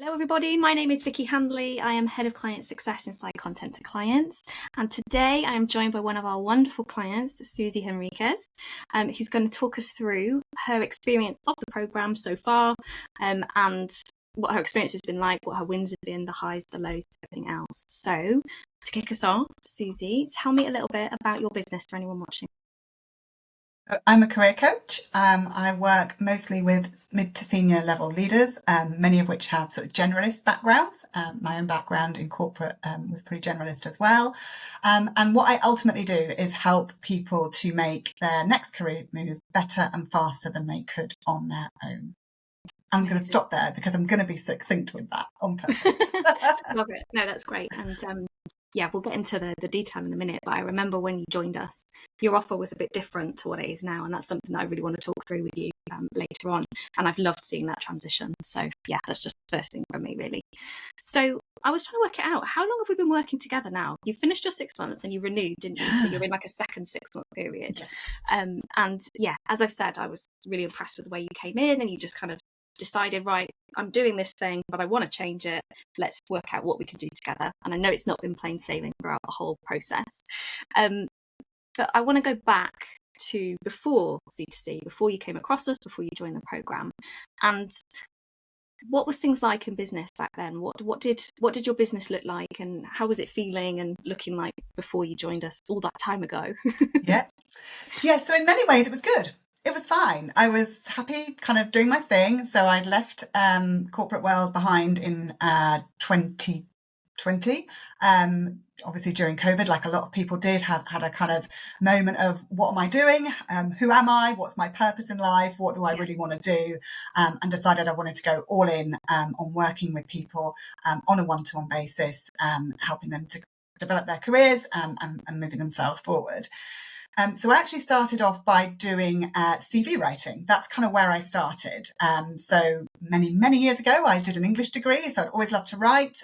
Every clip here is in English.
Hello everybody, my name is Vicky Handley. I am Head of Client Success inside Content to Clients, and today I am joined by one of our wonderful clients, Susie Henriquez, who's going to talk us through her experience of the programme so far, and what her experience has been like, what her wins have been, the highs, the lows, everything else. So to kick us off, Susie, tell me a little bit about your business for anyone watching. I'm a career coach. I work mostly with mid to senior level leaders, many of which have sort of generalist backgrounds. My own background in corporate was pretty generalist as well. And what I ultimately do is help people to make their next career move better and faster than they could on their own. I'm going to stop there because I'm going to be succinct with that on purpose. Love it. No, that's great. And yeah, we'll get into the detail in a minute, but I remember when you joined us, your offer was a bit different to what it is now, and that's something that I really want to talk through with you later on, and I've loved seeing that transition. So yeah, that's just the first thing from me, really. So I was trying to work it out. How long have we been working together now? You finished your 6 months and you renewed, didn't you? So you're in like a second 6-month period. Yes. And yeah, as I've said, I was really impressed with the way you came in and you just kind of decided, right, I'm doing this thing, but I want to change it. Let's work out what we can do together. And I know it's not been plain sailing throughout the whole process. But I want to go back to before C2C, before you came across us, before you joined the program. And what was things like in business back then? What did your business look like, and how was it feeling and looking like before you joined us all that time ago? Yeah. So in many ways, it was good. It was fine. I was happy kind of doing my thing. So I'd left corporate world behind in 2020. Obviously during COVID, like a lot of people did, had a kind of moment of what am I doing? Who am I? What's my purpose in life? What do I really want to do? And decided I wanted to go all in on working with people on a one-to-one basis, helping them to develop their careers and moving themselves forward. So I actually started off by doing CV writing. That's kind of where I started. So many years ago, I did an English degree, so I'd always loved to write,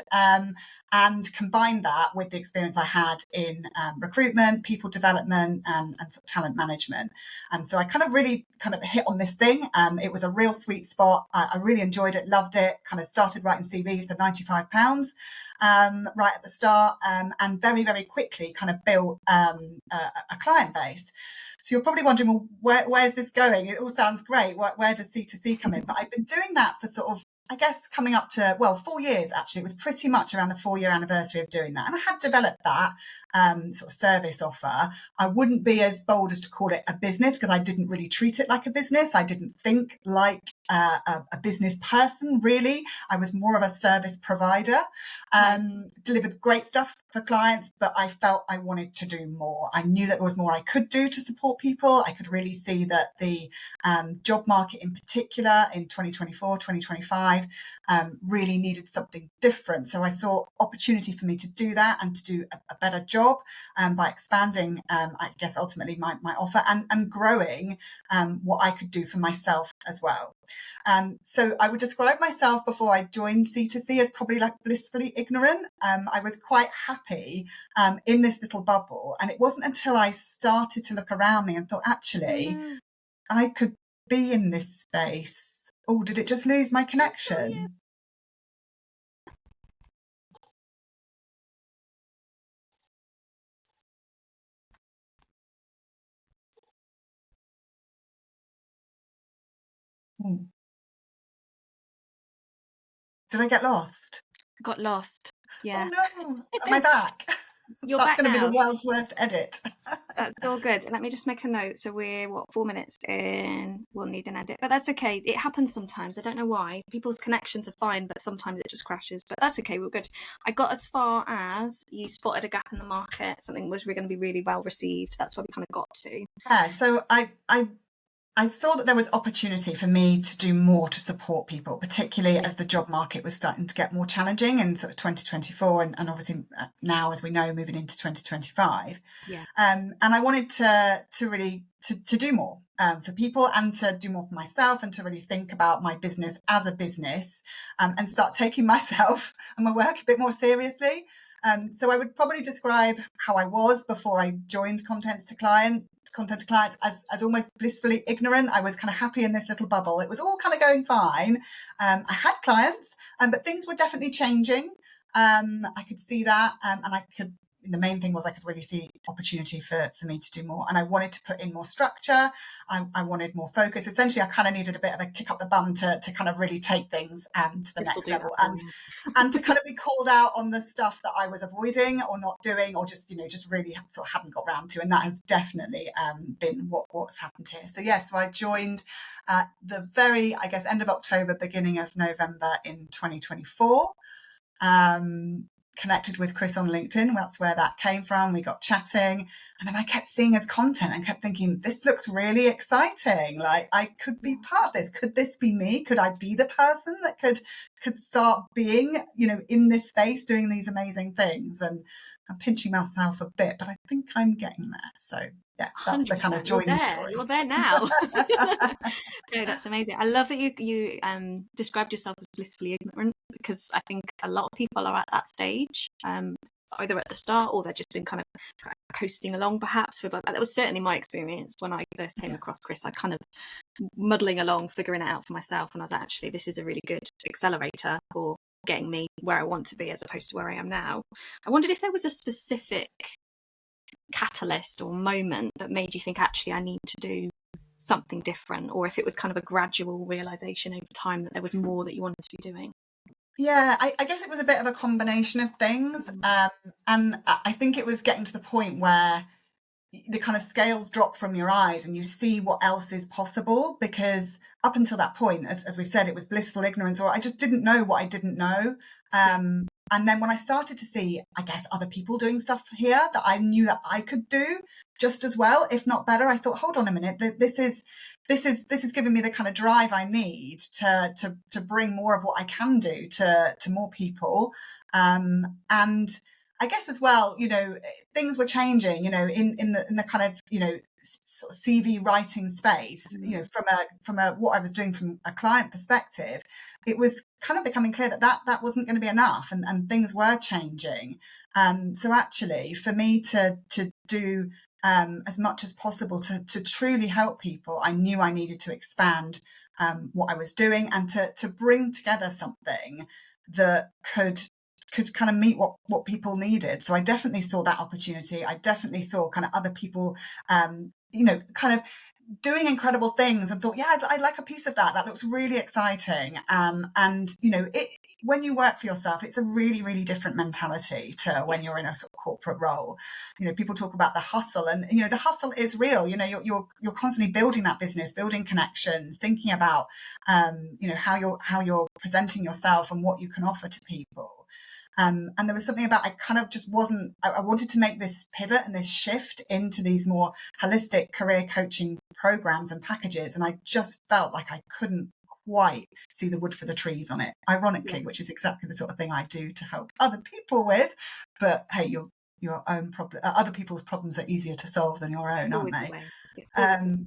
and combined that with the experience I had in recruitment, people development, and sort of talent management. And so I kind of really kind of hit on this thing. It was a real sweet spot. I really enjoyed it, loved it, kind of started writing CVs for £95 right at the start, and very quickly kind of built a client base. So you're probably wondering, well, where's this going? It all sounds great. Where does C2C come in? But I've been doing that for sort of, I guess, coming up to, 4 years, actually. It was pretty much around the 4-year anniversary of doing that. And I had developed that sort of service offer. I wouldn't be as bold as to call it a business because I didn't really treat it like a business. I didn't think like a business person, really. I was more of a service provider. Delivered great stuff for clients, but I felt I wanted to do more. I knew that there was more I could do to support people. I could really see that the job market in particular in 2024, 2025 really needed something different. So I saw opportunity for me to do that and to do a better job by expanding, I guess, ultimately my offer and growing what I could do for myself as well. So I would describe myself before I joined C2C as probably like blissfully ignorant. I was quite happy in this little bubble. And it wasn't until I started to look around me and thought, actually, I could be in this space. Oh, did it just lose my connection? Did I get lost? Got lost. Yeah. Oh no, am I back? You're That's back going to be now. the world's worst edit. That's all good. Let me just make a note. So we're 4 minutes in. We'll need an edit, but that's okay. It happens sometimes. I don't know why. People's connections are fine, but sometimes it just crashes. But that's okay. We're good. I got as far as you spotted a gap in the market. Something was going to be really well received. That's where we kind of got to. Yeah. So I saw that there was opportunity for me to do more to support people, particularly as the job market was starting to get more challenging in sort of 2024 and obviously now, as we know, moving into 2025. Yeah. And I wanted to really to do more for people and to do more for myself and to really think about my business as a business and start taking myself and my work a bit more seriously. So I would probably describe how I was before I joined Content to content to clients as almost blissfully ignorant. I was kind of happy in this little bubble. It was all kind of going fine. I had clients, but things were definitely changing. I could see that, and the main thing was I could really see opportunity for me to do more, and I wanted to put in more structure. I wanted more focus. Essentially, I kind of needed a bit of a kick up the bum to kind of really take things to the next level, and to kind of be called out on the stuff that I was avoiding or not doing, or just really sort of hadn't got round to. And that has definitely been what's happened here. So so I joined at the very, I guess, end of October, beginning of November in 2024. Connected with Chris on LinkedIn. That's where that came from. We got chatting, and then I kept seeing his content and kept thinking, this looks really exciting. Like, I could be part of this. Could this be me? Could I be the person that could start being, in this space doing these amazing things? And I'm pinching myself a bit, but I think I'm getting there. So yeah, that's 100%. The kind of joining story. You're there now. No, that's amazing. I love that you described yourself as blissfully ignorant, because I think a lot of people are at that stage, either at the start or they've just been kind of coasting along, perhaps. That was certainly my experience when I first came across Chris. I kind of muddling along, figuring it out for myself, and I was actually, this is a really good accelerator for getting me where I want to be as opposed to where I am now. I wondered if there was a specific catalyst or moment that made you think, actually, I need to do something different, or if it was kind of a gradual realization over time that there was more that you wanted to be doing. Yeah, I guess it was a bit of a combination of things. And I think it was getting to the point where the kind of scales drop from your eyes and you see what else is possible, because up until that point, as we said, it was blissful ignorance, or I just didn't know what I didn't know. And then when I started to see, I guess, other people doing stuff here that I knew that I could do just as well, if not better, I thought, hold on a minute, this is giving me the kind of drive I need to bring more of what I can do to more people. And I guess as well, things were changing, in the kind of, sort of CV writing space, from a what I was doing from a client perspective, it was kind of becoming clear that wasn't going to be enough, and things were changing. So actually, for me to do as much as possible to truly help people, I knew I needed to expand what I was doing, and to bring together something that could kind of meet what people needed. So I definitely saw that opportunity. I definitely saw kind of other people, kind of doing incredible things, and thought, yeah, I'd like a piece of that. That looks really exciting. And when you work for yourself, it's a really, really different mentality to when you're in a sort of corporate role. People talk about the hustle, and the hustle is real. You're constantly building that business, building connections, thinking about how you're presenting yourself and what you can offer to people. And there was something about, I kind of just wasn't, I wanted to make this pivot and this shift into these more holistic career coaching programs and packages. And I just felt like I couldn't quite see the wood for the trees on it, ironically, which is exactly the sort of thing I do to help other people with. But hey, your own problem, other people's problems are easier to solve than your own, aren't they?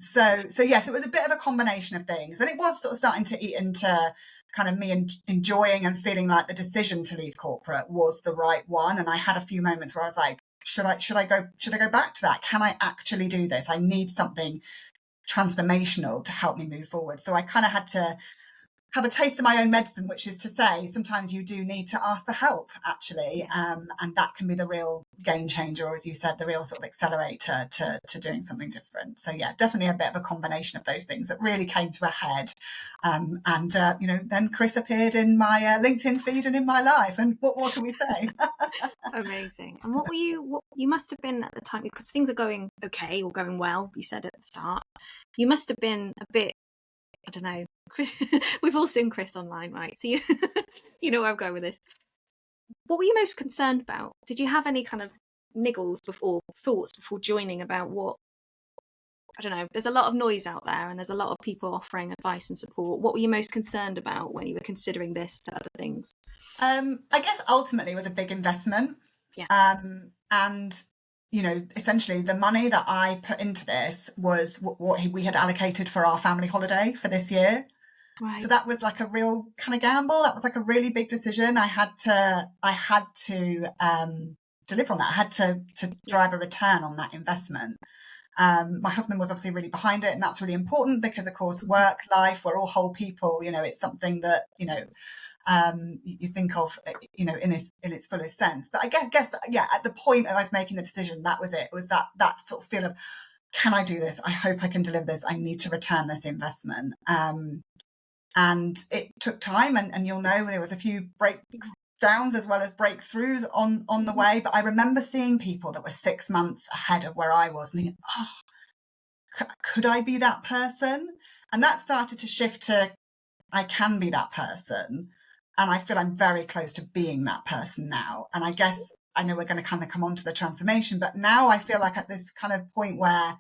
So yes, it was a bit of a combination of things, and it was sort of starting to eat into kind of me enjoying and feeling like the decision to leave corporate was the right one. And I had a few moments where I was like, should I go back to that? Can I actually do this? I need something transformational to help me move forward. So I kind of had to have a taste of my own medicine, which is to say, sometimes you do need to ask for help, actually. And that can be the real game changer, or as you said, the real sort of accelerator to doing something different. So yeah, definitely a bit of a combination of those things that really came to a head. Then Chris appeared in my LinkedIn feed and in my life. And what can we say? Amazing. And what you must have been at the time, because things are going okay or going well, you said at the start, you must have been a bit, I don't know, Chris, we've all seen Chris online, right? So you know where I'm going with this. What were you most concerned about? Did you have any kind of niggles before, thoughts before joining about what, I don't know, there's a lot of noise out there and there's a lot of people offering advice and support. What were you most concerned about when you were considering this to other things? I guess ultimately it was a big investment. And essentially the money that I put into this was what we had allocated for our family holiday for this year. Right. So that was like a real kind of gamble. That was like a really big decision. I had to deliver on that. I had to drive a return on that investment. My husband was obviously really behind it, and that's really important because, of course, work, life, we're all whole people. It's something that, you think of, in its fullest sense. But I guess that, yeah, at the point I was making the decision, that was it. It was that sort of feel of, can I do this? I hope I can deliver this. I need to return this investment. And it took time, and you'll know there was a few breakdowns as well as breakthroughs on the way. But I remember seeing people that were 6 months ahead of where I was, and thinking, oh, could I be that person? And that started to shift to, I can be that person. And I feel I'm very close to being that person now. And I guess, I know we're going to kind of come on to the transformation, but now I feel like at this kind of point where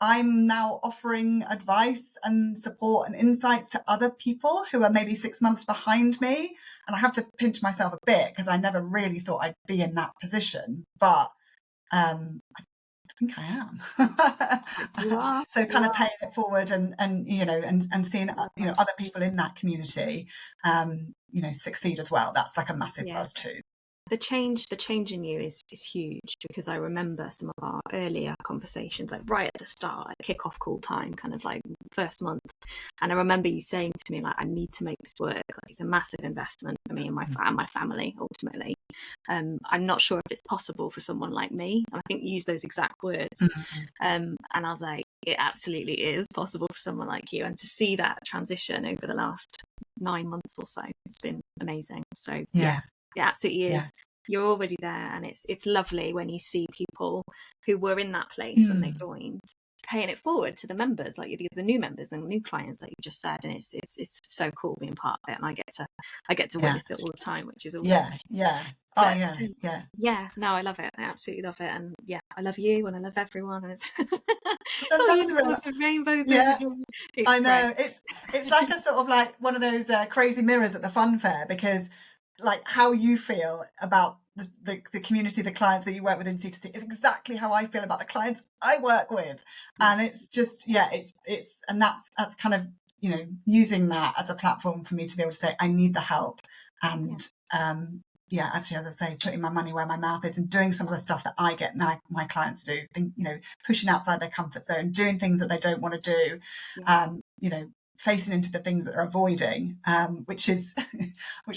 I'm now offering advice and support and insights to other people who are maybe 6 months behind me. And I have to pinch myself a bit because I never really thought I'd be in that position. But I think I am. You are. So kind of paying it forward and seeing other people in that community succeed as well. That's like a massive plus too. The change in you is huge, because I remember some of our earlier conversations, like right at the start, like kick-off call time, kind of like first month. And I remember you saying to me, like, I need to make this work. Like, it's a massive investment for me and my family, ultimately. I'm not sure if it's possible for someone like me. And I think you used those exact words. And I was like, it absolutely is possible for someone like you. And to see that transition over the last 9 months or so, it's been amazing. So yeah. It absolutely is. Yeah. You're already there, and it's lovely when you see people who were in that place when they joined, paying it forward to the members, like the new members and new clients, like you just said. And it's so cool being part of it, and I get to witness it all the time, which is awesome. No, I love it. I absolutely love it. And yeah, I love you, and I love everyone, and it's all unicorns and rainbows. I know. It's like a sort of like one of those crazy mirrors at the fun fair, because like how you feel about the community, the clients that you work with in C2C is exactly how I feel about the clients I work with. And it's just, it's and that's kind of, using that as a platform for me to be able to say, I need the help. And actually, as I say, putting my money where my mouth is and doing some of the stuff that I get my clients to do, pushing outside their comfort zone, doing things that they don't want to do, facing into the things that they're avoiding, which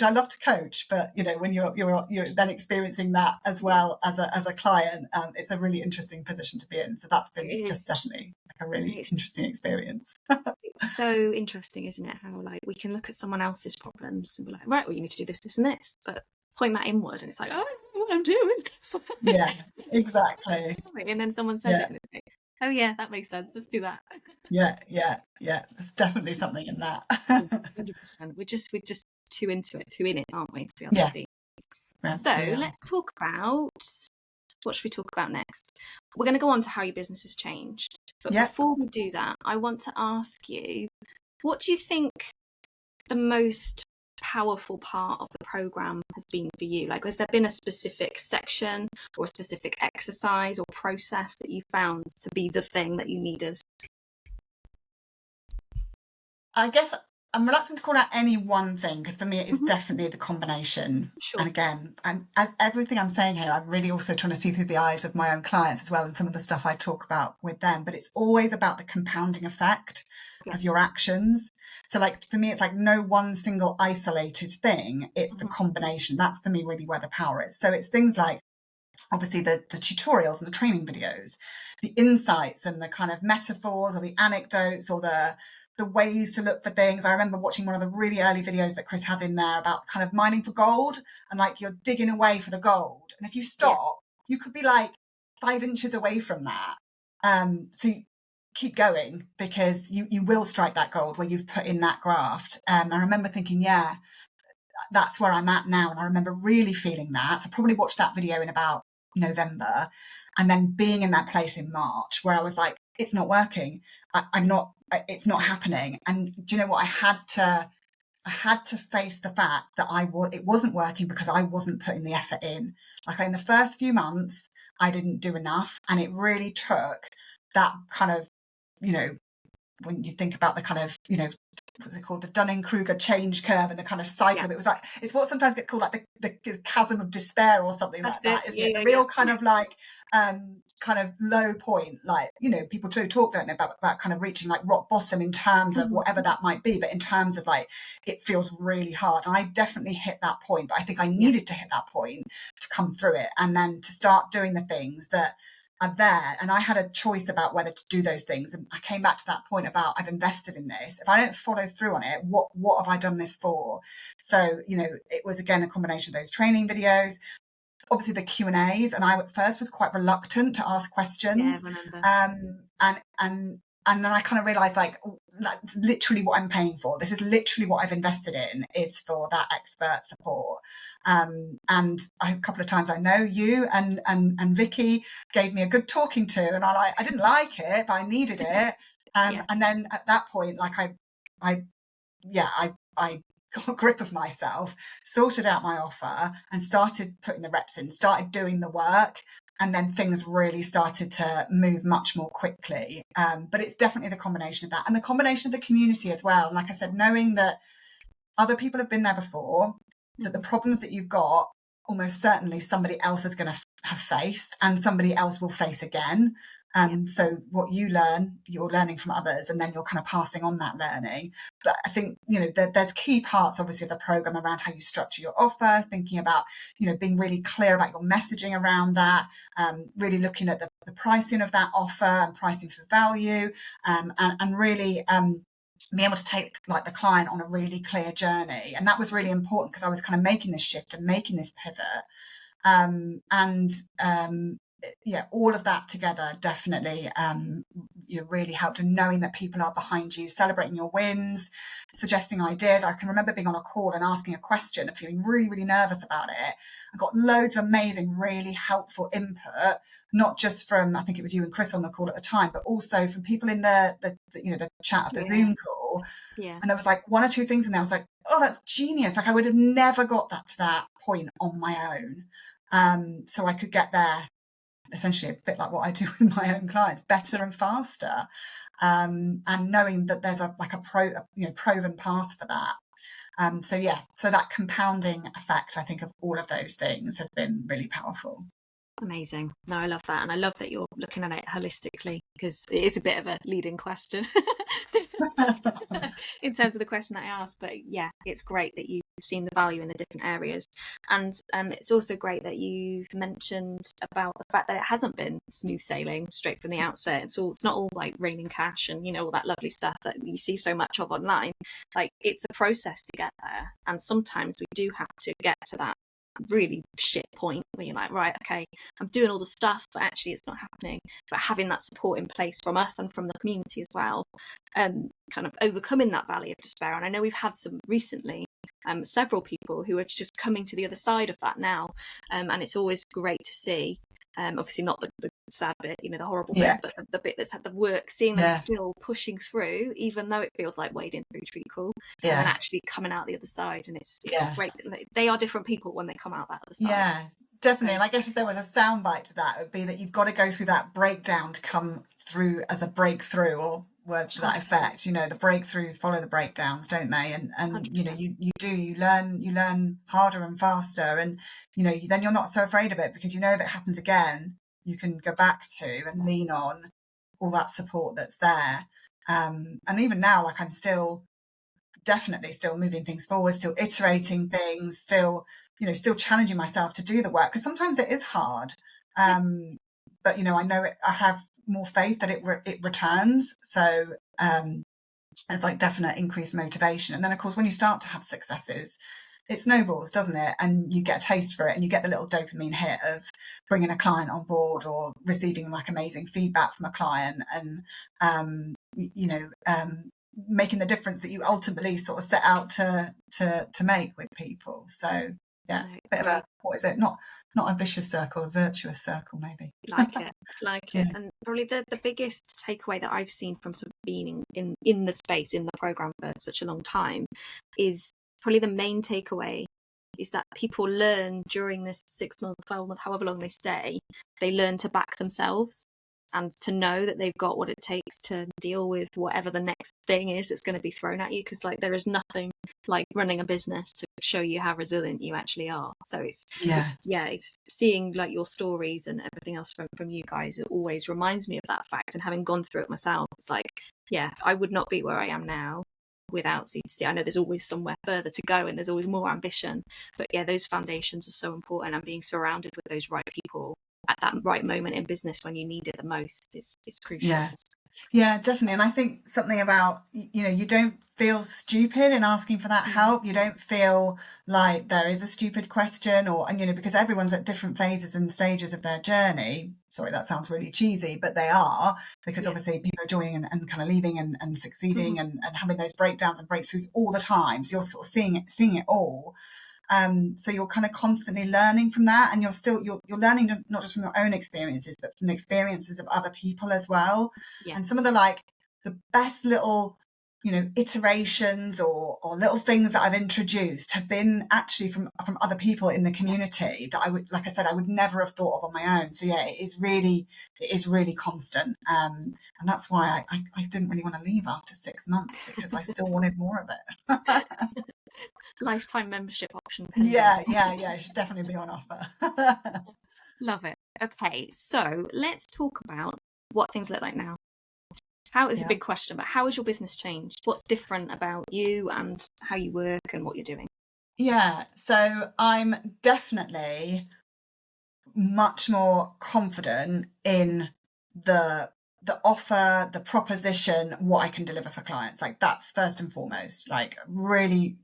I love to coach, but when you're then experiencing that as well as a client, it's a really interesting position to be in. So that's been just definitely like a really interesting experience. It's so interesting, isn't it? How like we can look at someone else's problems and be like, right, well, you need to do this, this, and this, but point that inward, and it's like, oh, I don't know what I'm doing. Yeah, exactly. And then someone says it, and it's like, oh yeah, that makes sense. Let's do that. Yeah. There's definitely something in that. 100%. We're just too into it, too in it, aren't we? To be able to see. So let's talk about, what should we talk about next? We're going to go on to how your business has changed. But before we do that, I want to ask you, what do you think the most powerful part of the program has been for you? Like, has there been a specific section or a specific exercise or process that you found to be the thing that you needed? I guess I'm reluctant to call out any one thing, because for me it is definitely the combination. Sure. And again, as everything I'm saying here, I'm really also trying to see through the eyes of my own clients as well, and some of the stuff I talk about with them. But it's always about the compounding effect of your actions. So like for me, it's like no one single isolated thing. It's the combination. That's for me really where the power is. So it's things like, obviously, the tutorials and the training videos, the insights and the kind of metaphors or the anecdotes or the ways to look for things. I remember watching one of the really early videos that Chris has in there about kind of mining for gold, and like you're digging away for the gold. And if you stop, you could be like 5 inches away from that. So you keep going, because you will strike that gold where you've put in that graft. I remember thinking, that's where I'm at now. And I remember really feeling that. So I probably watched that video in about November, and then being in that place in March where I was like, it's not working. It's not happening. And do you know what? I had to face the fact that it wasn't working because I wasn't putting the effort in. Like in the first few months, I didn't do enough. And it really took that kind of, when you think about the kind of, what's it called, the Dunning-Kruger change curve and the kind of cycle. Yeah. It was like, it's what sometimes gets called like the chasm of despair or something That's like it. that, isn't Yeah, it? The yeah, real yeah. kind of like kind of low point, like, you know, people do talk, don't they, about kind of reaching like rock bottom in terms of whatever that might be, but in terms of like, it feels really hard. And I definitely hit that point, but I think I needed to hit that point to come through it, and then to start doing the things that are there. And I had a choice about whether to do those things. And I came back to that point about, I've invested in this. If I don't follow through on it, what have I done this for? So, you know, it was again a combination of those training videos, obviously the Q&As, and I at first was quite reluctant to ask Yeah, I questions. remember. And then I kind of realized, like, that's literally what I'm paying for. This is literally what I've invested in, is for that expert support. And a couple of times, I know you and Vicky gave me a good talking to, and I didn't like it, but I needed it. Yeah. And then at that point, like I got a grip of myself, sorted out my offer, and started putting the reps in, started doing the work. And then things really started to move much more quickly. But it's definitely the combination of that, and the combination of the community as well. And like I said, knowing that other people have been there before, that the problems that you've got, almost certainly somebody else is going to have faced, and somebody else will face again. So what you learn, you're learning from others, and then you're kind of passing on that learning. But I think, you know, there's key parts, obviously, of the program around how you structure your offer, thinking about, you know, being really clear about your messaging around that, really looking at the pricing of that offer and pricing for value, and really be able to take like the client on a really clear journey. And that was really important, because I was kind of making this shift and making this pivot. Yeah, all of that together definitely you know, really helped, and knowing that people are behind you, celebrating your wins, suggesting ideas. I can remember being on a call and asking a question and feeling really, really nervous about it. I got loads of amazing, really helpful input, not just from, I think it was you and Chris on the call at the time, but also from people in the you know, the chat of the Zoom call. Yeah. And there was like one or two things in there I was like, oh, that's genius. Like, I would have never got that to that point on my own. So I could get there essentially a bit like what I do with my own clients, better and faster. And knowing that there's a proven path for that. So that compounding effect, I think, of all of those things has been really powerful. Amazing. No, I love that. And I love that you're looking at it holistically, because it is a bit of a leading question in terms of the question that I asked. But yeah, it's great that you've seen the value in the different areas. And it's also great that you've mentioned about the fact that it hasn't been smooth sailing straight from the outset. It's not all like raining cash and, you know, all that lovely stuff that you see so much of online. Like, it's a process to get there. And sometimes we do have to get to that really shit point where you're like, right, okay, I'm doing all the stuff, but actually it's not happening. But having that support in place from us and from the community as well, kind of overcoming that valley of despair. And I know we've had some recently, several people who are just coming to the other side of that now, and it's always great to see. Obviously not the sad bit, you know, the horrible bit, but the bit that's had the work, seeing them still pushing through, even though it feels like wading through treacle, and then actually coming out the other side. And it's great. They are different people when they come out that other side. Yeah, definitely. And I guess if there was a soundbite to that, it would be that you've got to go through that breakdown to come through as a breakthrough, or words to that 100%. effect. You know, the breakthroughs follow the breakdowns, don't they? And you know, you learn harder and faster, and you know, then you're not so afraid of it, because you know if it happens again, you can go back to and lean on all that support that's there. And even now, like, I'm definitely still moving things forward, still iterating things, still challenging myself to do the work, because sometimes it is hard. But you know, I know I have more faith that it returns. So there's like definite increased motivation. And then of course, when you start to have successes, it snowballs, doesn't it? And you get a taste for it, and you get the little dopamine hit of bringing a client on board, or receiving like amazing feedback from a client, and making the difference that you ultimately sort of set out to make with people. So yeah, bit of a, what is it? Not a vicious circle, a virtuous circle, maybe. Like it. And probably the biggest takeaway that I've seen from sort of being in the space, in the program for such a long time, is probably the main takeaway is that people learn during this 6 months, 12 months, however long they stay, they learn to back themselves. and to know that they've got what it takes to deal with whatever the next thing is that's going to be thrown at you. Because like there is nothing like running a business to show you how resilient you actually are. So it's seeing like your stories and everything else from you guys. It always reminds me of that fact, and having gone through it myself, it's like, yeah, I would not be where I am now without C2C. I know there's always somewhere further to go and there's always more ambition, but yeah, those foundations are so important, and being surrounded with those right people at that right moment in business when you need it the most is crucial. Yeah, definitely. And I think something about, you don't feel stupid in asking for that help. You don't feel like there is a stupid question and because everyone's at different phases and stages of their journey. Sorry, that sounds really cheesy, but they are, because obviously people are joining and kind of leaving and succeeding and having those breakdowns and breakthroughs all the time. So you're sort of seeing it all. So you're kind of constantly learning from that, and you're learning not just from your own experiences, but from the experiences of other people as well. And some of the best little iterations or little things that I've introduced have been actually from other people in the community that I would never have thought of on my own. So yeah, it is really constant, and that's why I didn't really want to leave after 6 months, because I still wanted more of it. Lifetime membership option. Yeah, it should definitely be on offer. Love it. Okay, so let's talk about what things look like now. How is a big question, but how has your business changed? What's different about you and how you work and what you're doing? Yeah, so I'm definitely much more confident in the offer, the proposition, what I can deliver for clients. Like that's first and foremost, like really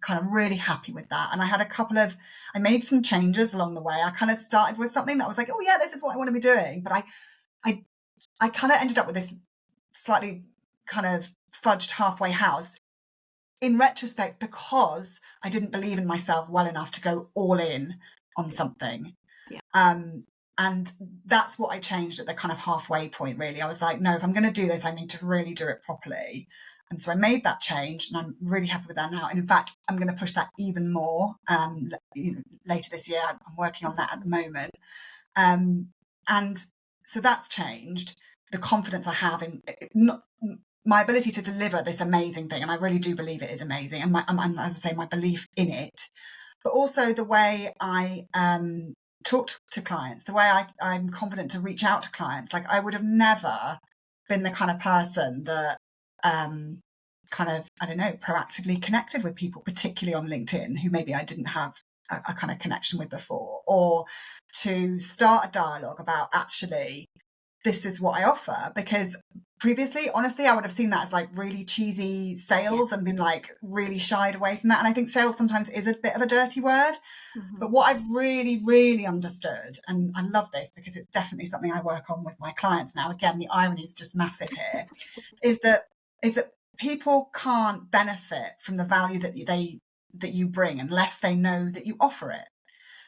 happy with that. And I made some changes along the way. I kind of started with something that was like, oh yeah, this is what I want to be doing. But I kind of ended up with this slightly kind of fudged halfway house in retrospect, because I didn't believe in myself well enough to go all in on something. And that's what I changed at the kind of halfway point, really. I was like, no, if I'm going to do this, I need to really do it properly. And so I made that change, and I'm really happy with that now. And in fact, I'm going to push that even more later this year. I'm working on that at the moment. And so that's changed. The confidence I have in my ability to deliver this amazing thing, and I really do believe it is amazing, and as I say, my belief in it, but also the way I talk to clients, the way I'm confident to reach out to clients. Like I would have never been the kind of person that kind of, I don't know, proactively connected with people, particularly on LinkedIn, who maybe I didn't have a kind of connection with before, or to start a dialogue about actually this is what I offer. Because previously, honestly, I would have seen that as like really cheesy sales and been like really shied away from that. And I think sales sometimes is a bit of a dirty word. But what I've really, really understood, and I love this because it's definitely something I work on with my clients now. Again, the irony is just massive here, is that people can't benefit from the value that you bring unless they know that you offer it.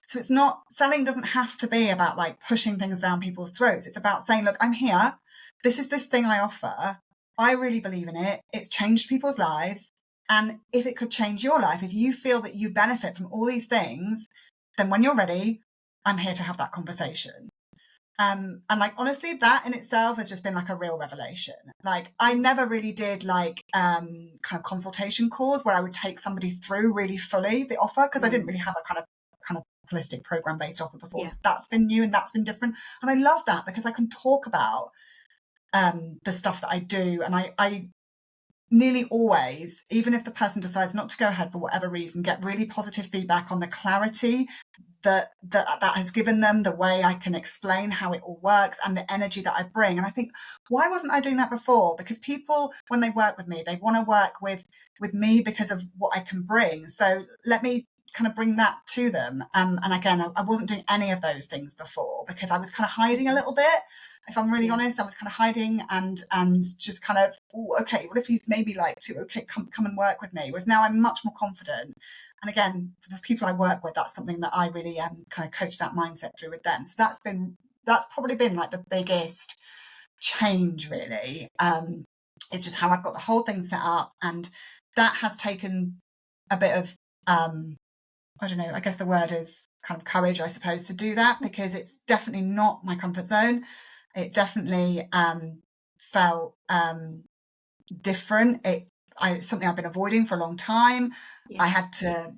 So it's not, selling doesn't have to be about like pushing things down people's throats. It's about saying, look, I'm here. This is this thing I offer. I really believe in it. It's changed people's lives. And if it could change your life, if you feel that you benefit from all these things, then when you're ready, I'm here to have that conversation. And like, honestly, that in itself has just been like a real revelation. Like I never really did like kind of consultation calls where I would take somebody through really fully the offer, because I didn't really have a kind of holistic program based offer before. So that's been new and that's been different. And I love that because I can talk about the stuff that I do. And I nearly always, even if the person decides not to go ahead for whatever reason, get really positive feedback on the clarity that has given them, the way I can explain how it all works, and the energy that I bring. And I think, why wasn't I doing that before? Because people, when they work with me, they want to work with me because of what I can bring. So let me kind of bring that to them. And again, I wasn't doing any of those things before because I was kind of hiding a little bit. If I'm really honest, I was kind of hiding and just kind of, oh, okay, what if you'd maybe like to, okay, come and work with me. Whereas now I'm much more confident. And again, for the people I work with, that's something that I really kind of coach that mindset through with them. So that's probably been like the biggest change, really. It's just how I've got the whole thing set up, and that has taken a bit of I don't know, I guess the word is kind of courage, I suppose, to do that, because it's definitely not my comfort zone. It definitely felt different. It's something I've been avoiding for a long time. Yeah. I had to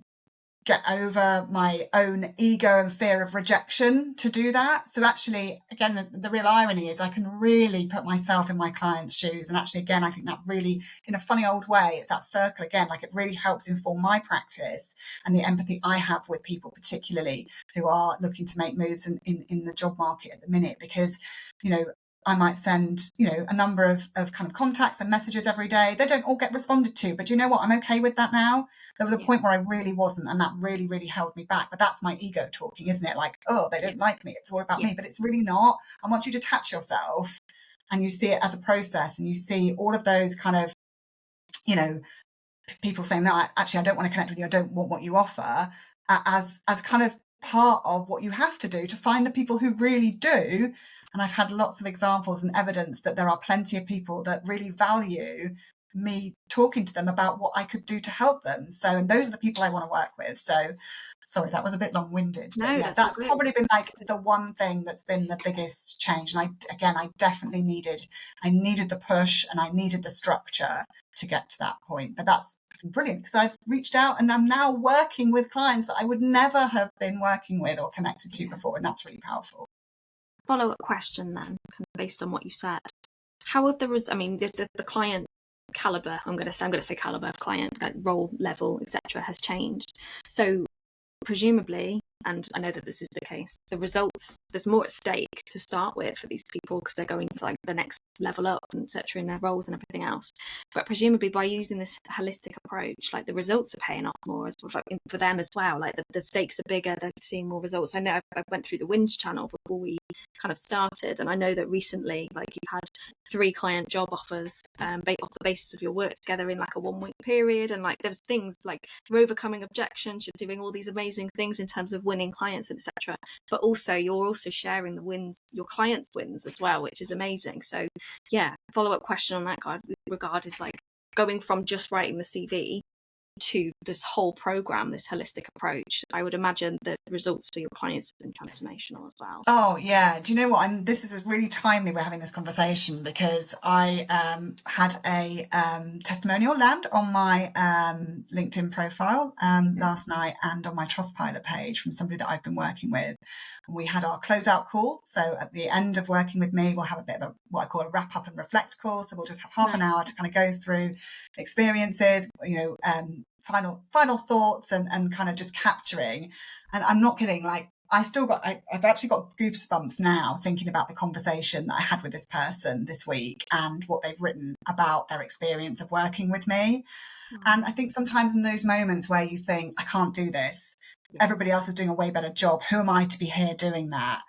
get over my own ego and fear of rejection to do that. So actually, again, the real irony is I can really put myself in my client's shoes. And actually, again, I think that really, in a funny old way, it's that circle again, like it really helps inform my practice and the empathy I have with people, particularly who are looking to make moves in the job market at the minute. Because, you know, I might send, you know, a number of kind of contacts and messages every day. They don't all get responded to, but you know what? I'm okay with that now. There was a point where I really wasn't, and that really, really held me back. But that's my ego talking, isn't it? Like, oh, they don't like me. It's all about me. But it's really not. And once you detach yourself and you see it as a process and you see all of those kind of, you know, people saying, no, actually, I don't want to connect with you. I don't want what you offer, as kind of part of what you have to do to find the people who really do. And I've had lots of examples and evidence that there are plenty of people that really value me talking to them about what I could do to help them. So, and those are the people I want to work with. So, sorry, that was a bit long-winded, but No, yeah, that's all that's good. probably been like the one thing that's been the biggest change. And I definitely needed the push and I needed the structure to get to that point. But that's brilliant because I've reached out and I'm now working with clients that I would never have been working with or connected to before, and that's really powerful. Follow-up question then, kind of based on what you said. How have the client caliber, I'm going to say caliber of client, like role level, etc., has changed. So presumably, and I know that this is the case, the results, there's more at stake to start with for these people because they're going for like the next level up and etc. in their roles and everything else. But presumably by using this holistic approach, like the results are paying off more as for them as well. Like the stakes are bigger, they're seeing more results. I know I went through the Wins channel before we kind of started, and I know that recently, like you've had 3 client job offers off the basis of your work together in like a 1-week period, and like there's things like you're overcoming objections, you're doing all these amazing things in terms of winning clients, etc. But also you're also sharing the wins, your clients' wins as well, which is amazing. So yeah, follow-up question on that regard is like going from just writing the CV to this whole program, this holistic approach. I would imagine the results for your clients have been transformational as well. Oh yeah, do you know what? And this is really timely we're having this conversation because I had a testimonial land on my LinkedIn profile last night and on my Trustpilot page from somebody that I've been working with. And we had our closeout call. So at the end of working with me, we'll have a bit of what I call a wrap up and reflect call. So we'll just have half an hour to kind of go through experiences, you know, final thoughts and kind of just capturing. And I'm not kidding, like I've actually got goosebumps now thinking about the conversation that I had with this person this week and what they've written about their experience of working with me. And I think sometimes in those moments where you think, I can't do this, everybody else is doing a way better job. Who am I to be here doing that?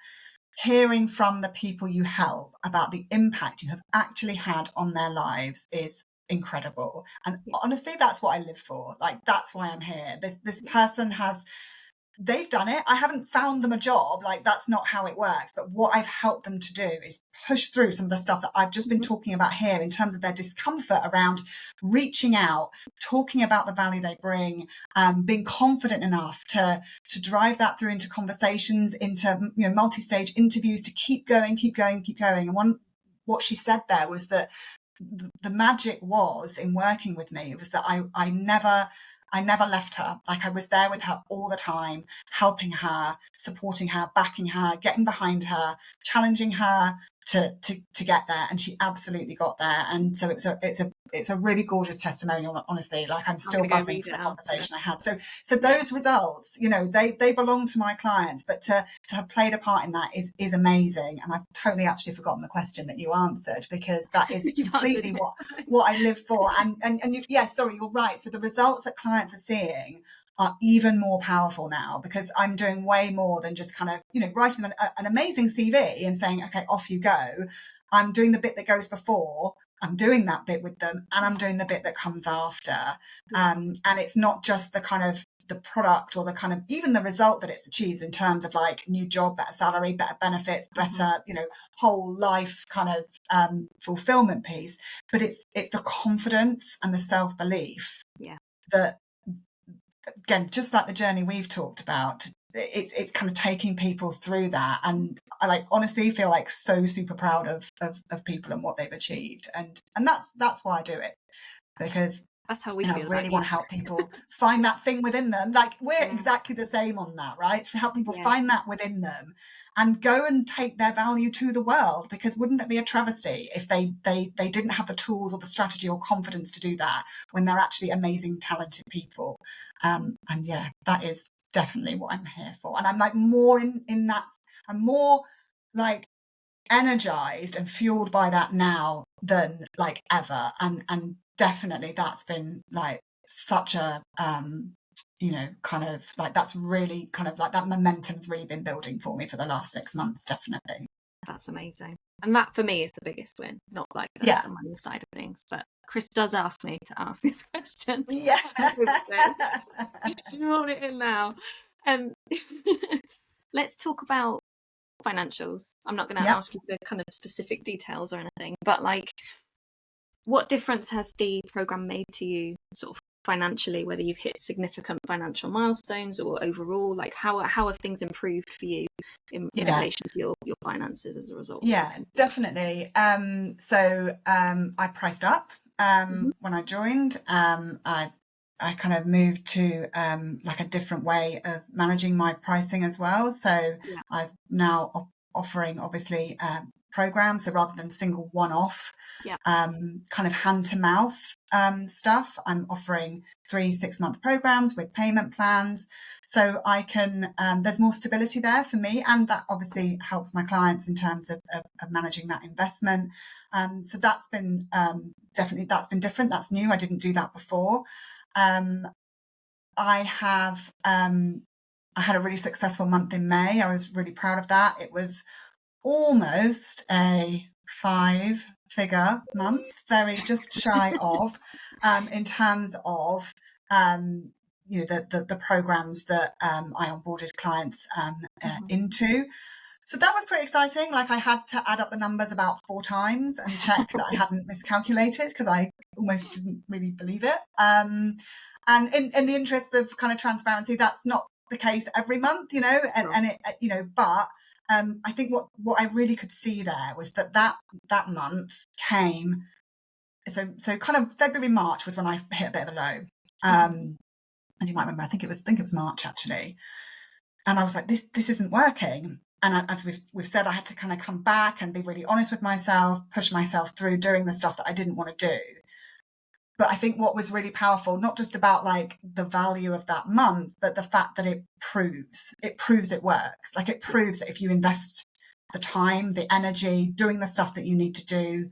Hearing from the people you help about the impact you have actually had on their lives is incredible. And honestly, that's what I live for. Like, that's why I'm here. This person they've done it. I haven't found them a job. Like, that's not how it works. But what I've helped them to do is push through some of the stuff that I've just been talking about here in terms of their discomfort around reaching out, talking about the value they bring, being confident enough to drive that through into conversations, into, you know, multi-stage interviews, to keep going. And what she said there was that the magic was in working with me was that I never left her. Like, I was there with her all the time, helping her, supporting her, backing her, getting behind her, challenging her to get there. And she absolutely got there. And so it's a really gorgeous testimonial, honestly. Like, I'm still buzzing from the conversation I had. So those results, you know, they belong to my clients, but to have played a part in that is amazing. And I've totally actually forgotten the question that you answered, because that is completely what I live for. And sorry, you're right. So the results that clients are seeing are even more powerful now, because I'm doing way more than just kind of, you know, writing them an amazing CV and saying, okay, off you go. I'm doing the bit that goes before, I'm doing that bit with them, and I'm doing the bit that comes after. And it's not just the kind of the product or the kind of even the result that it's achieves in terms of like new job, better salary, better benefits, better, you know, whole life kind of fulfillment piece. But it's the confidence and the self-belief that, again, just like the journey we've talked about, it's kind of taking people through that, and I like honestly feel like so super proud of people and what they've achieved, and that's why I do it, because That's how we I feel really about want you. to help people find that thing within them. Like we're Yeah. exactly the same on that, right? To help people Yeah. find that within them and go and take their value to the world, because wouldn't it be a travesty if they didn't have the tools or the strategy or confidence to do that when they're actually amazing, talented people. And yeah, that is definitely what I'm here for. And I'm like more in that, I'm more like energized and fueled by that now than like ever, and definitely that's been like such a kind of like that's really kind of like that momentum's really been building for me for the last 6 months, definitely. That's amazing. And that for me is the biggest win, not like Yeah. the money side of things. But Chris does ask me to ask this question. Yeah. You want it in now. Let's talk about financials. I'm not going to Yep. ask you for kind of specific details or anything, but like, what difference has the program made to you, sort of financially, whether you've hit significant financial milestones or overall, like how have things improved for you in relation to your finances as a result? Yeah, definitely. So I priced up when I joined. I kind of moved to like a different way of managing my pricing as well. So Yeah. I've now offering obviously programs. So rather than single one-off, Yeah. kind of hand-to-mouth stuff, I'm offering 3 6-month programs with payment plans. So I can, there's more stability there for me, and that obviously helps my clients in terms of managing that investment. So that's been definitely, that's been different. That's new. I didn't do that before. I had a really successful month in May. I was really proud of that. It was almost a 5-figure month, very just shy of, in terms of the programs that I onboarded clients into. So that was pretty exciting. Like I had to add up the numbers about 4 times and check that I hadn't miscalculated, because I almost didn't really believe it. And in the interests of kind of transparency, that's not the case every month, and it, but I think what I really could see there was that month came. So kind of February, March was when I hit a bit of a low. And you might remember, I think it was March actually. And I was like, this isn't working. And as we've said, I had to kind of come back and be really honest with myself, push myself through doing the stuff that I didn't want to do. But I think what was really powerful, not just about like the value of that month, but the fact that it proves it works. Like it proves that if you invest the time, the energy, doing the stuff that you need to do,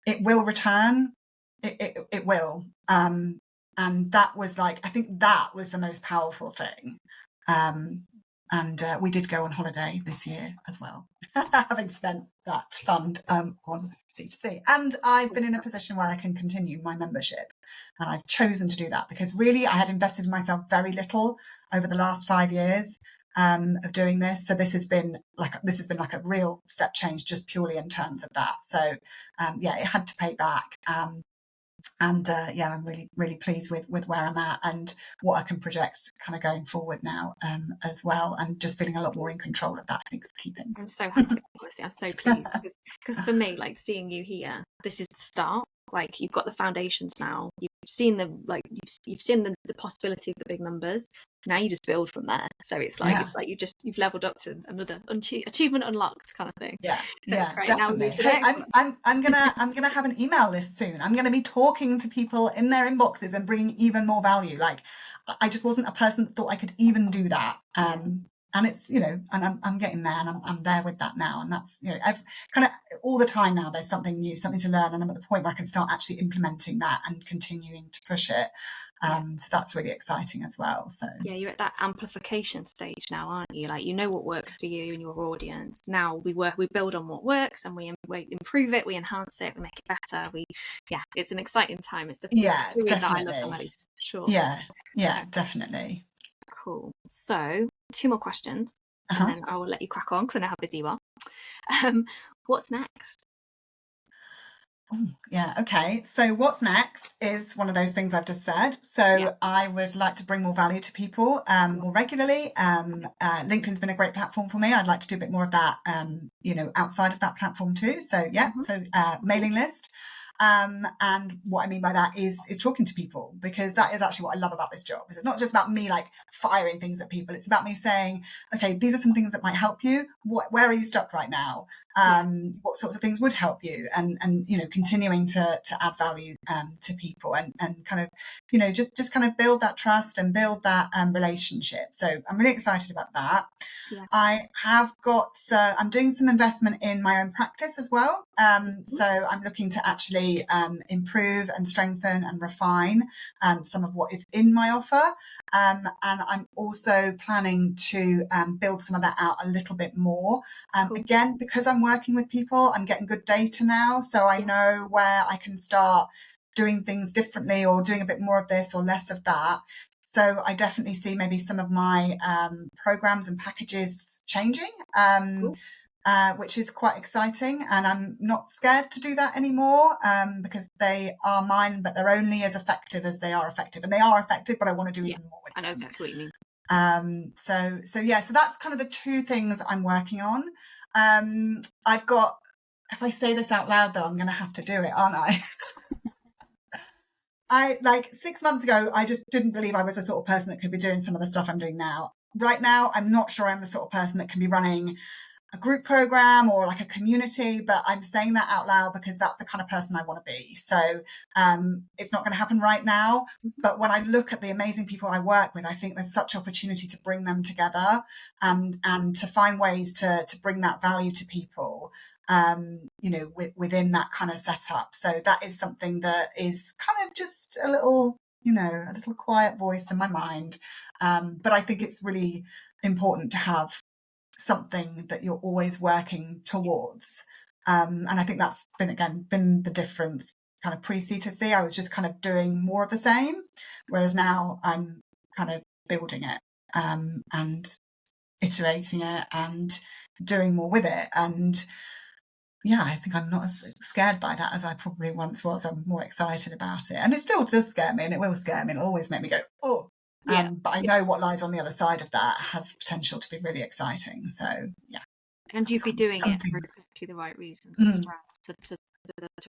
it will return. It will. And that was like, I think that was the most powerful thing. And we did go on holiday this year as well, having spent that fund on C2C. And I've been in a position where I can continue my membership. And I've chosen to do that because really I had invested in myself very little over the last 5 years of doing this. So this has been like a real step change just purely in terms of that. So it had to pay back. I'm really, really pleased with where I'm at and what I can project kind of going forward now as well, and just feeling a lot more in control of that, I think, is the key thing. I'm so happy, honestly. I'm so pleased because for me, like seeing you here, this is the start. Like you've got the foundations now. You've seen you've seen the possibility of the big numbers. Now you just build from there. So it's like you've leveled up to another achievement unlocked kind of thing. Yeah, so it's great. definitely. Now Hey, I'm gonna have an email list soon. I'm gonna be talking to people in their inboxes and bringing even more value. Like I just wasn't a person that thought I could even do that. And it's, and I'm getting there, and I'm there with that now. And that's, I've kind of all the time now, there's something new, something to learn. And I'm at the point where I can start actually implementing that and continuing to push it. So that's really exciting as well. So yeah, you're at that amplification stage now, aren't you? Like, what works for you and your audience. Now we build on what works, and we improve it, we enhance it, we make it better. It's an exciting time. It's the period that I love the most. Sure. Yeah, definitely. Cool. So 2 more questions, and then I will let you crack on because I know how busy you are. What's next? Yeah, okay. So what's next is one of those things I've just said. Yeah. So I would like to bring more value to people more regularly. LinkedIn's been a great platform for me. I'd like to do a bit more of that, outside of that platform too. So yeah, Hmm. so mailing list. And what I mean by that is talking to people, because that is actually what I love about this job. Is it's not just about me like firing things at people. It's about me saying, okay, these are some things that might help you. Where are you stuck right now? Yeah. What sorts of things would help you, and continuing to add value to people, and kind of just kind of build that trust and build that relationship. So I'm really excited about that. Yeah. I have got, I'm doing some investment in my own practice as well. Mhm. So I'm looking to actually improve and strengthen and refine some of what is in my offer. And I'm also planning to build some of that out a little bit more. Cool. Again, because I'm working with people, I'm getting good data now. So I Yeah. know where I can start doing things differently, or doing a bit more of this or less of that. So I definitely see maybe some of my programs and packages changing, Cool. which is quite exciting. And I'm not scared to do that anymore, because they are mine, but they're only as effective as they are effective. And they are effective, but I want to do Yeah. even more with I know them. exactly what you mean. So yeah, so that's kind of the two things I'm working on. I've got, if I say this out loud though, I'm going to have to do it, aren't I? I like 6 months ago, I just didn't believe I was the sort of person that could be doing some of the stuff I'm doing now. Right now, I'm not sure I'm the sort of person that can be running a group program or like a community, but I'm saying that out loud because that's the kind of person I want to be. So it's not going to happen right now. Mhm. But when I look at the amazing people I work with, I think there's such opportunity to bring them together, and to find ways to bring that value to people, within that kind of setup. So that is something that is kind of just a little, a little quiet voice in my mind. But I think it's really important to have something that you're always working towards. And I think that's been the difference kind of pre-C2C. I was just kind of doing more of the same, whereas now I'm kind of building it, and iterating it and doing more with it. And yeah, I think I'm not as scared by that as I probably once was. I'm more excited about it. And it still does scare me, and it will scare me. It'll always make me go, oh. Yeah. But I know what lies on the other side of that has potential to be really exciting. So yeah, And you'd be doing some it for things. exactly the right reasons as Mm, well, to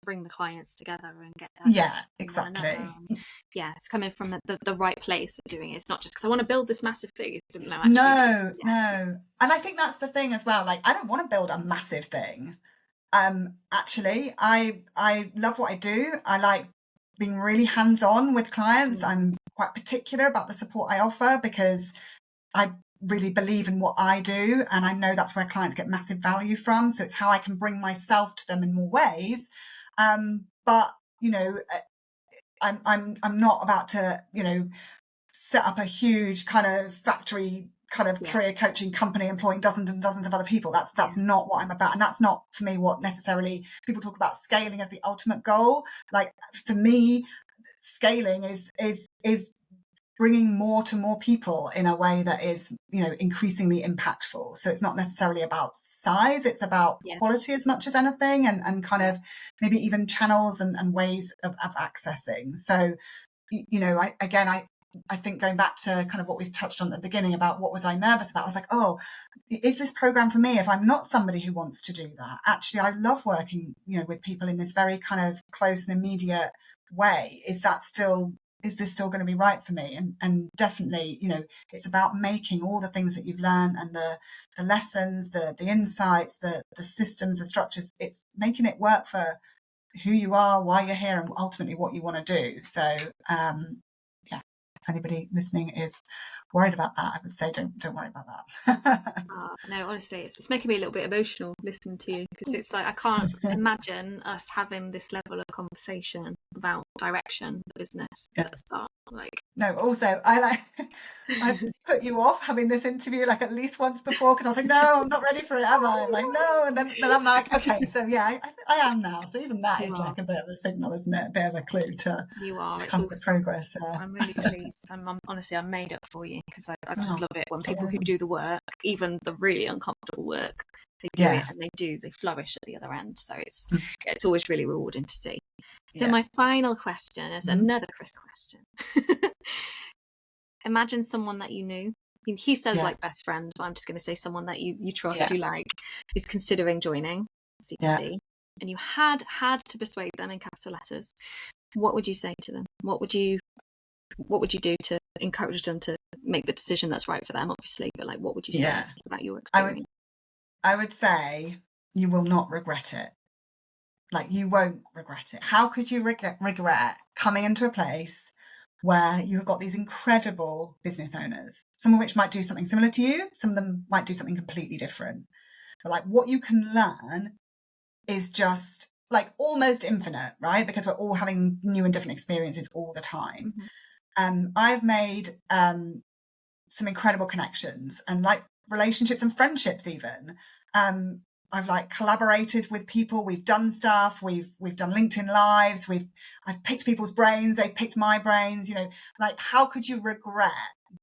bring the clients together and get their yeah, message from one another. exactly. Yeah, it's coming from the right place of doing it. It's not just because I want to build this massive thing. It's, no, actually, No, yeah, no. And I think that's the thing as well. Like, I don't want to build a massive thing. Actually, I love what I do. I like being really hands-on with clients. mm, I'm quite particular about the support I offer because I really believe in what I do, and I know that's where clients get massive value from. So it's how I can bring myself to them in more ways. But I'm not about to set up a huge kind of factory kind of yeah, career coaching company employing dozens and dozens of other people. That's yeah, not what I'm about, and that's not for me what necessarily people talk about scaling as the ultimate goal. Like, for me, scaling is bringing more to more people in a way that is increasingly impactful. So it's not necessarily about size, it's about yeah, quality as much as anything, and kind of maybe even channels and ways of accessing. So I think, going back to kind of what we touched on at the beginning about what was I nervous about, I was like, oh, is this program for me if I'm not somebody who wants to do that? Actually, I love working with people in this very kind of close and immediate way. Is this still going to be right for me? And definitely, it's about making all the things that you've learned, and the lessons, the insights, the systems, the structures, it's making it work for who you are, why you're here, and ultimately what you want to do. So yeah, if anybody listening is worried about that, I would say don't worry about that. No, honestly, it's making me a little bit emotional listening to you because it's like I can't imagine us having this level of conversation about direction, business Yeah. at the start. Like, No, also I've put you off having this interview like at least once before, because I was like, no, I'm not ready for it, am I? I'm like, no, and then I'm like, okay, so yeah, I am now. So even that you is are, like a bit of a signal, isn't it? A bit of a clue to you are. It's kind of the awesome. progress. I'm really pleased. I'm honestly, I'm made up for you because I just Oh, love it when people yeah. who do the work, even the really uncomfortable work, They do Yeah. it and they flourish at the other end. So it's Mm. it's always really rewarding to see. So Yeah. my final question is another Chris question. Imagine someone that you knew. He says Yeah. like best friend, but I'm just going to say someone that you trust, Yeah. you like, is considering joining C2C, and you had to persuade them in capital letters. What would you say to them? What would you do to encourage them to make the decision that's right for them, obviously, but like what would you say about your experience? I would say you will not regret it. Like, you won't regret it. How could you regret coming into a place where you've got these incredible business owners, some of which might do something similar to you, some of them might do something completely different. But like, what you can learn is just like almost infinite, right? Because we're all having new and different experiences all the time. I've made some incredible connections and like relationships and friendships even. I've like collaborated with people, we've done stuff, we've done LinkedIn lives, I've picked people's brains, they've picked my brains, you know, like how could you regret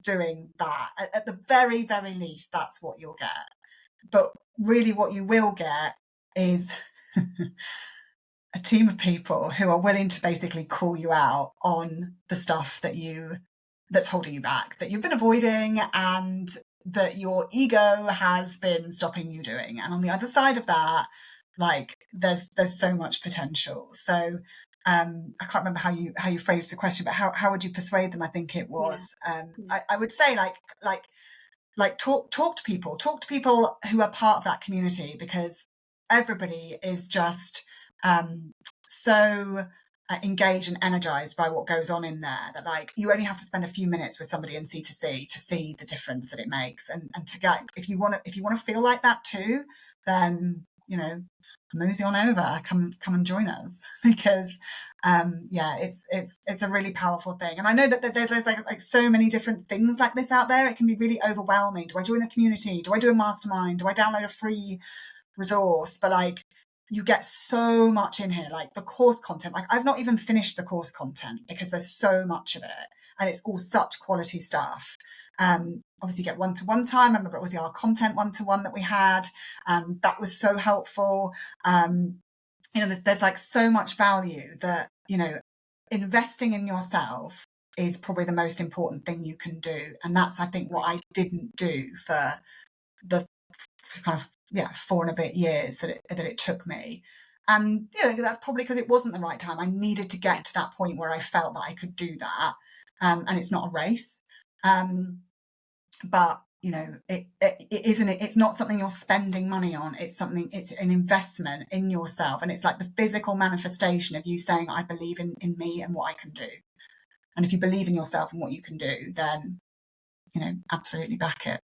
doing that? At the very, very least, that's what you'll get. But really what you will get is a team of people who are willing to basically call you out on the stuff that's holding you back, that you've been avoiding and that your ego has been stopping you doing. And on the other side of that, like there's so much potential. So I can't remember how you phrased the question, but how would you persuade them? I think it was I would say like talk to people who are part of that community, because everybody is just so engaged and energized by what goes on in there, that like you only have to spend a few minutes with somebody in C2C to see the difference that it makes, and to get, if you want to feel like that too, then you know, mosey on over, come and join us, because it's a really powerful thing. And I know that there's like so many different things like this out there. It can be really overwhelming. Do I join a community? Do I do a mastermind? Do I download a free resource? But like, you get so much in here, like the course content. Like, I've not even finished the course content because there's so much of it and it's all such quality stuff. Obviously you get one-to-one time. I remember it was our content one-to-one that we had. That was so helpful. You know, there's like so much value that, you know, investing in yourself is probably the most important thing you can do. And that's, I think, what I didn't do for the kind of 4 and a bit years that it took me. And you know, that's probably because it wasn't the right time. I needed to get to that point where I felt that I could do that. And it's not a race. But you know, it isn't, it's not something you're spending money on. It's an investment in yourself. And it's like the physical manifestation of you saying, I believe in me and what I can do. And if you believe in yourself and what you can do, then, you know, absolutely back it.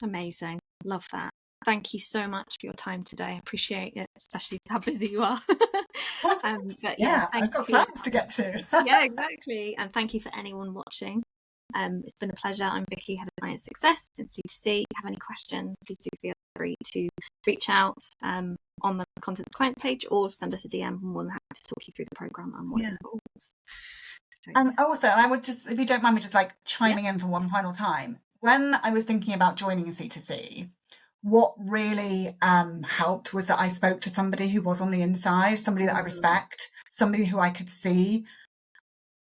Amazing. Love that. Thank you so much for your time today. I appreciate it, especially how busy you are. But I've got plans to get to. Yeah, exactly. And thank you for anyone watching. It's been a pleasure. I'm Vicky, Head of Client Success in C2C. If you have any questions, please do feel free to reach out on the Content Client page or send us a DM. I'm more than happy to talk you through the programme and what it involves. So, and also, I would just, if you don't mind me just like chiming in for one final time, when I was thinking about joining a C2C, what really helped was that I spoke to somebody who was on the inside, somebody that I respect, somebody who I could see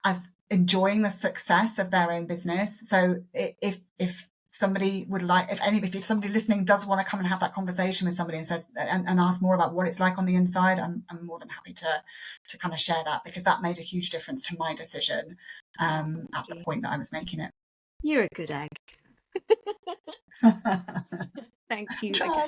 as enjoying the success of their own business. So if somebody would like, if somebody listening does want to come and have that conversation with somebody and says and ask more about what it's like on the inside, I'm more than happy to kind of share that, because that made a huge difference to my decision at the point that I was making it. You're a good egg. Thank you. Try.